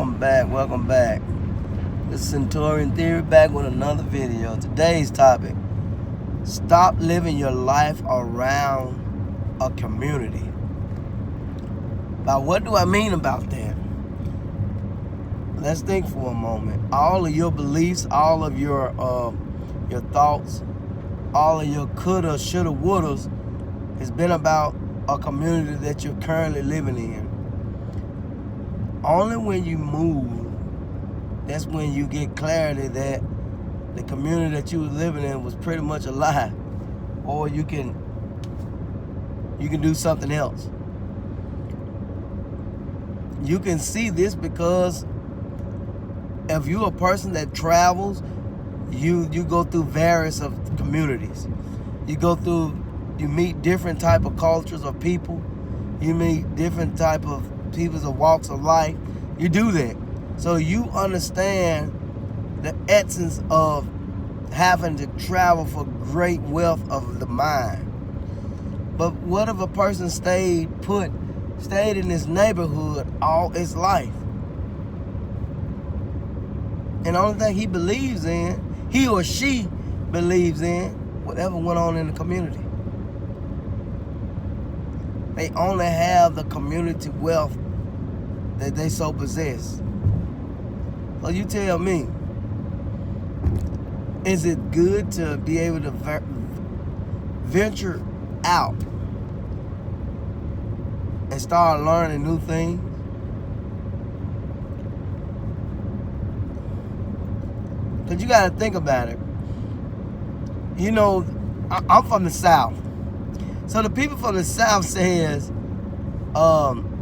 Welcome back. This is Centurion Theory back with another video. Today's topic: stop living your life around a community. Now, what do I mean about that? Let's think for a moment. All of your beliefs, all of your thoughts, all of your coulda, shoulda, wouldas has been about a community that you're currently living in. Only when you move, that's when you get clarity that the community that you were living in was pretty much a lie, or you can do something else. You can see this because if you're a person that travels, you go through various of communities. You meet different type of cultures of people. You meet different type of people of walks of life. You do that. So you understand the essence of having to travel for great wealth of the mind. But what if a person stayed in this neighborhood all his life? And the only thing he or she believes in, whatever went on in the community. They only have the community wealth that they so possess. So you tell me, is it good to be able to venture out and start learning new things? Because you got to think about it. You know, I'm from the South. So the people from the South says,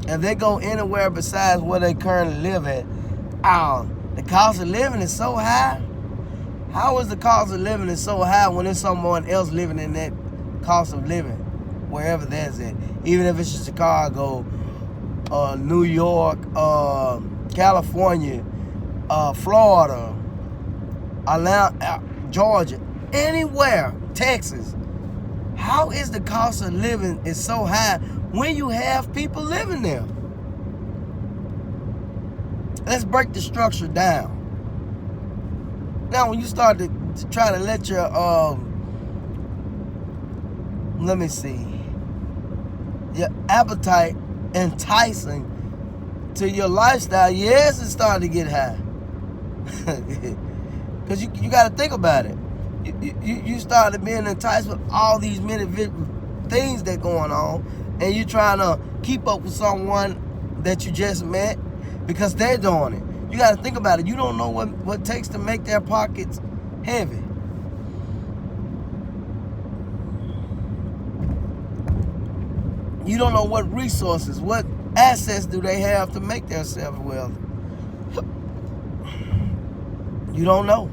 if they go anywhere besides where they currently live at, the cost of living is so high. How is the cost of living is so high when there's someone else living in that cost of living, wherever that's at? Even if it's Chicago, New York, California, Florida, Georgia, anywhere, Texas. How is the cost of living is so high when you have people living there? Let's break the structure down. Now, when you start to try to let your, your appetite enticing to your lifestyle, yes, it's starting to get high. Because you got to think about it. You started being enticed with all these many things that going on, and you trying to keep up with someone that you just met because they're doing it. You got to think about it. You don't know what it takes to make their pockets heavy. You don't know what resources, what assets do they have to make themselves wealthy. You don't know.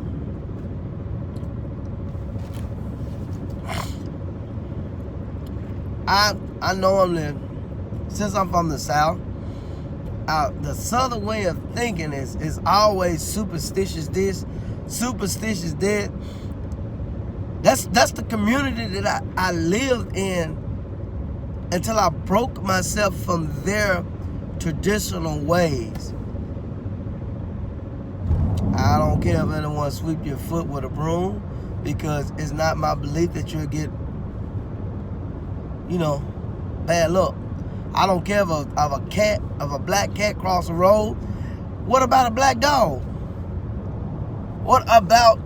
I normally, since I'm from the South, the Southern way of thinking is always superstitious this, superstitious that. That's the community that I lived in until I broke myself from their traditional ways. I don't care if anyone sweep your foot with a broom, because it's not my belief that you'll get, bad luck. I don't care if a black cat cross the road. What about a black dog? What about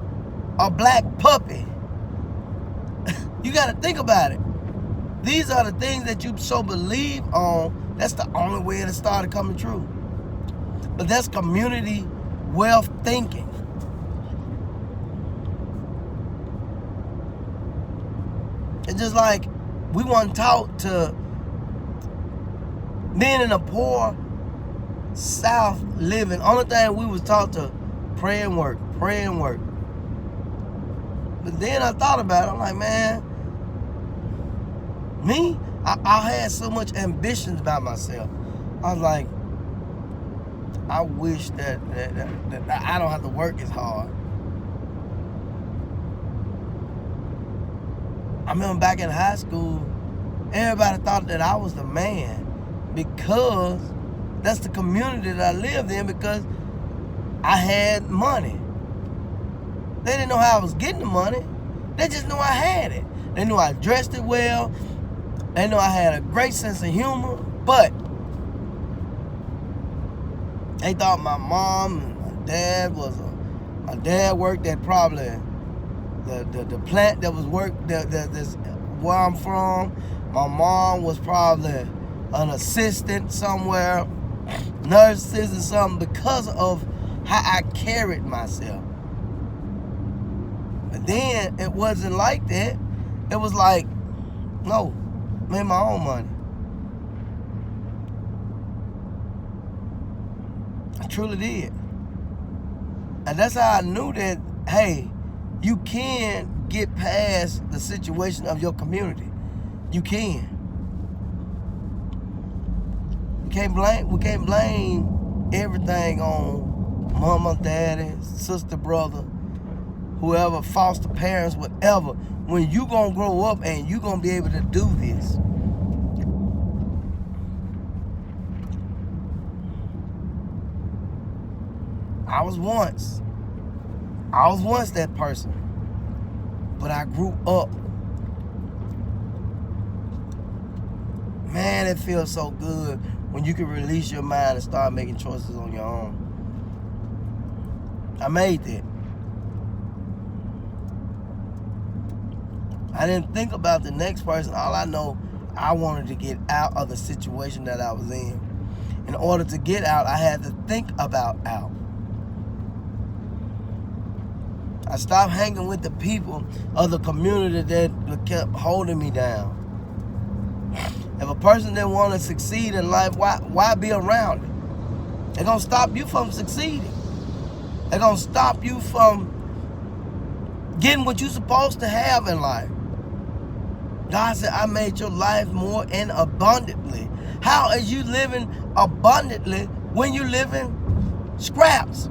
a black puppy? You got to think about it. These are the things that you so believe on. That's the only way it started coming true. But that's community wealth thinking. It's just like we weren't taught to, being in a poor South living, only thing we was taught to pray and work. But then I thought about it. I'm like, man, I had so much ambitions about myself. I was like, I wish that I don't have to work as hard. I remember back in high school, everybody thought that I was the man because That's the community that I lived in because I had money. They didn't know how I was getting the money. They just knew I had it. They knew I dressed it well. They knew I had a great sense of humor. But they thought my mom and my dad my dad worked at probably the plant that was that's where I'm from. My mom was probably an assistant somewhere, nurse assistant something, because of how I carried myself. But then it wasn't like that. It was like, no, made my own money. I truly did. And that's how I knew that, hey, you can get past the situation of your community. You can. We can't blame everything on mama, daddy, sister, brother, whoever, foster parents, whatever. When you gonna grow up and you gonna be able to do this. I was once that person, but I grew up. Man, it feels so good when you can release your mind and start making choices on your own. I made that. I didn't think about the next person. All I know, I wanted to get out of the situation that I was in. In order to get out, I had to think about out. I stopped hanging with the people of the community that kept holding me down. If a person didn't want to succeed in life, why be around it? They're going to stop you from succeeding. They're going to stop you from getting what you're supposed to have in life. God said, I made your life more and abundantly. How is you living abundantly when you living scraps?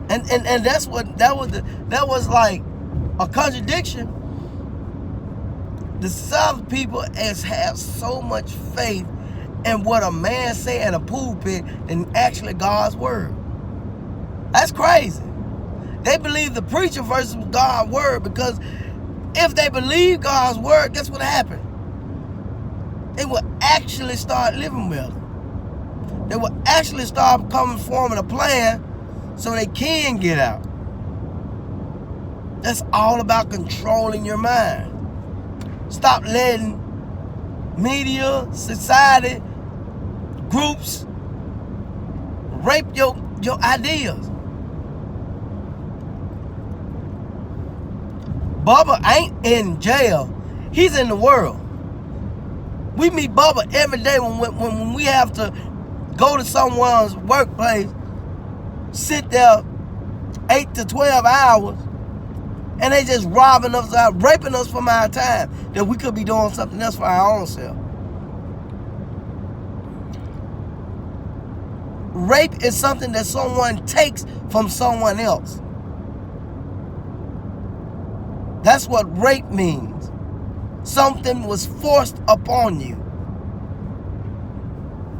And that was like a contradiction. The South people have so much faith in what a man say in a pulpit than actually God's word. That's crazy. They believe the preacher versus God's word, because if they believe God's word, guess what happened? They will actually start living better. They will actually start forming a plan so they can get out. That's all about controlling your mind. Stop letting media, society, groups rape your ideas. Bubba ain't in jail. He's in the world. We meet Bubba every day when we have to go to someone's workplace, sit there 8 to 12 hours, and they just robbing us out, raping us from our time that we could be doing something else for our own self. Rape is something that someone takes from someone else. That's what rape means. Something was forced upon you.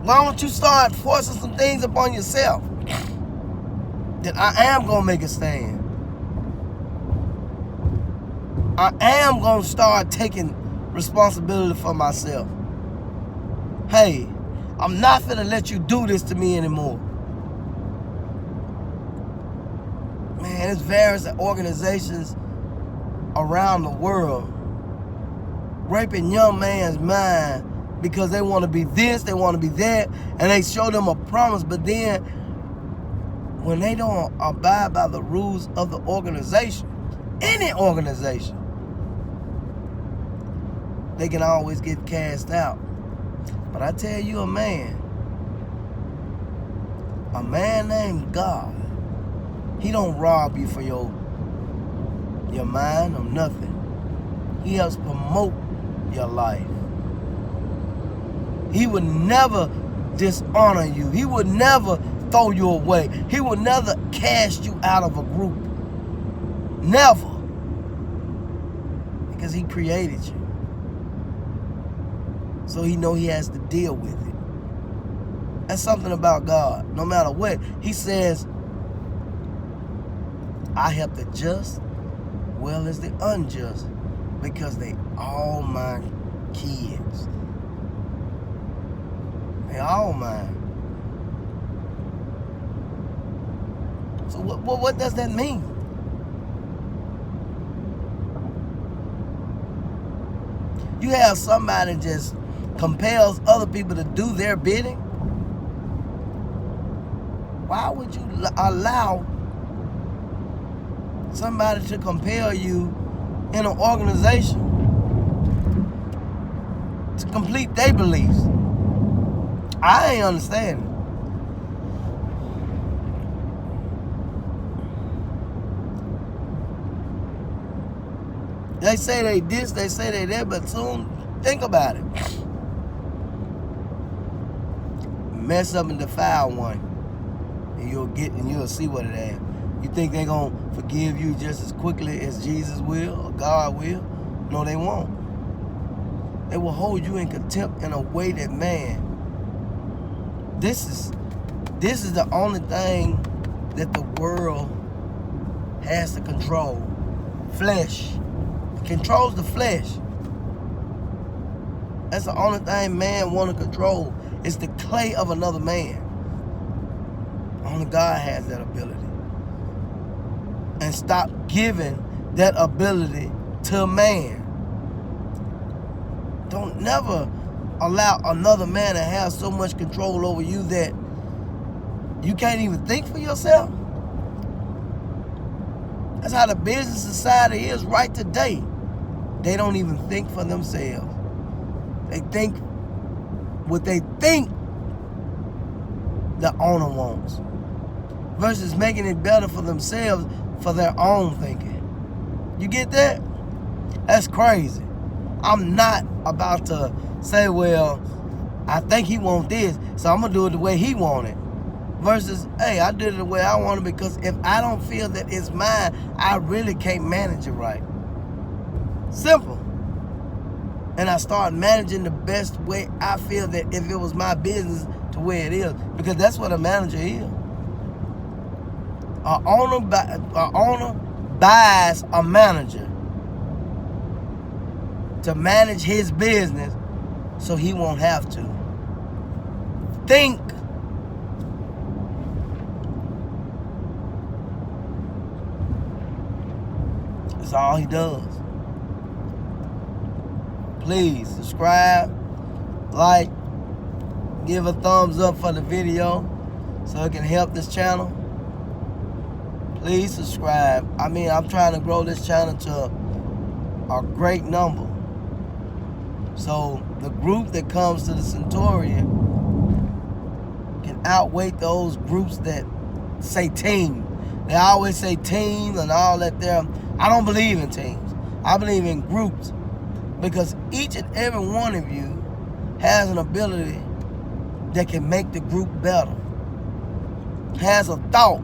Why don't you start forcing some things upon yourself? That I am going to make a stand. I am going to start taking responsibility for myself. Hey, I'm not going to let you do this to me anymore. Man, there's various organizations around the world raping young man's mind because they want to be this, they want to be that, and they show them a promise, but then when they don't abide by the rules of the organization, any organization, they can always get cast out. But I tell you, a man named God, he don't rob you for your mind or nothing. He helps promote your life. He would never dishonor you. He would never throw you away. He would never cast you out of a group. Never. Because he created you. So he know he has to deal with it. That's something about God. No matter what, he says, I help the just well as the unjust, because they all my kids. They all mine. So what does that mean? You have somebody just compels other people to do their bidding. Why would you allow somebody to compel you in an organization to complete their beliefs? I ain't understanding. They say they this, they say they that, but soon, think about it. Mess up and defile one, and you'll see what it is. You think they're gonna forgive you just as quickly as Jesus will or God will? No, they won't. They will hold you in contempt in a way that, man, this is the only thing that the world has to control. Flesh. It controls the flesh. That's the only thing man want to control. It's the clay of another man. Only God has that ability. And stop giving that ability to man. Don't never allow another man to have so much control over you that you can't even think for yourself. That's how the business society is right today. They don't even think for themselves. They think what they think the owner wants, versus making it better for themselves for their own thinking. You get that? That's crazy. I'm not about to say, well, I think he wants this, so I'm going to do it the way he wants it. Versus, hey, I did it the way I want it, because if I don't feel that it's mine, I really can't manage it right. Simple. And I start managing the best way I feel that if it was my business to where it is. Because that's what a manager is. An owner buys a manager to manage his business so he won't have to think. That's all he does. Please subscribe, like, give a thumbs up for the video so it can help this channel. Please subscribe. I mean, I'm trying to grow this channel to a great number. So the group that comes to the Centurion can outweigh those groups that say team. They always say teams and all that there. I don't believe in teams. I believe in groups, because each and every one of you has an ability that can make the group better, has a thought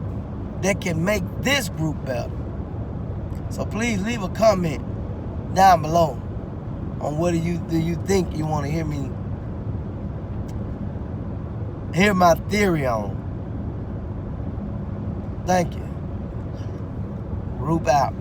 that can make this group better. So please leave a comment down below on what do you think you want to hear my theory on. Thank you. Group out.